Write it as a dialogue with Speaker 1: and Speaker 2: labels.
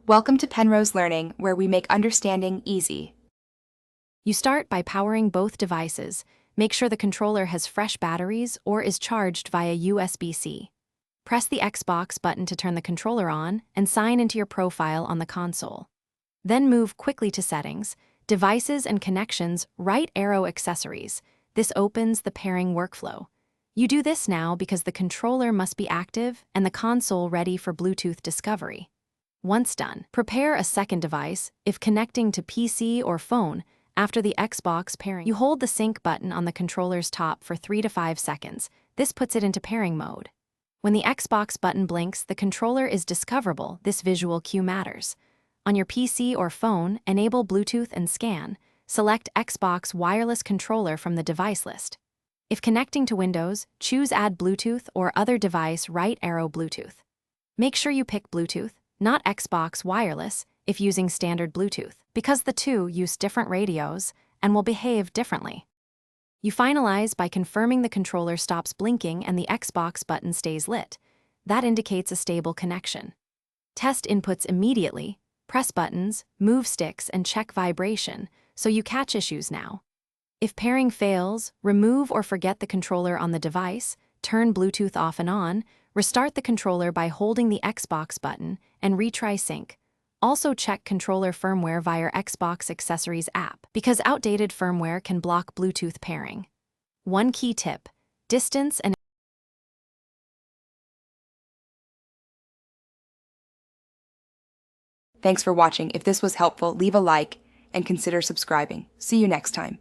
Speaker 1: Welcome to Penrose Learning, where we make understanding easy.
Speaker 2: You start by powering both devices. Make sure the controller has fresh batteries or is charged via USB-C. Press the Xbox button to turn the controller on and sign into your profile on the console. Then move quickly to Settings, Devices and Connections, right arrow Accessories. This opens the pairing workflow. You do this now because the controller must be active and the console ready for Bluetooth discovery. Once done, prepare a second device. If connecting to PC or phone, after the Xbox pairing, you hold the sync button on the controller's top for 3 to 5 seconds. This puts it into pairing mode. When the Xbox button blinks, the controller is discoverable. This visual cue matters. On your PC or phone, enable Bluetooth and scan. Select Xbox wireless controller from the device list. If connecting to Windows, choose Add Bluetooth or other device right arrow Bluetooth. Make sure you pick Bluetooth, not Xbox wireless, if using standard Bluetooth, because the two use different radios and will behave differently. You finalize by confirming the controller stops blinking and the Xbox button stays lit. That indicates a stable connection. Test inputs immediately, press buttons, move sticks, and check vibration, so you catch issues now. If pairing fails, remove or forget the controller on the device, turn Bluetooth off and on, restart the controller by holding the Xbox button, and retry sync. Also check controller firmware via Xbox Accessories app, because outdated firmware can block Bluetooth pairing. One key tip: distance and
Speaker 1: Thanks for watching. If this was helpful, leave a like and consider subscribing. See you next time.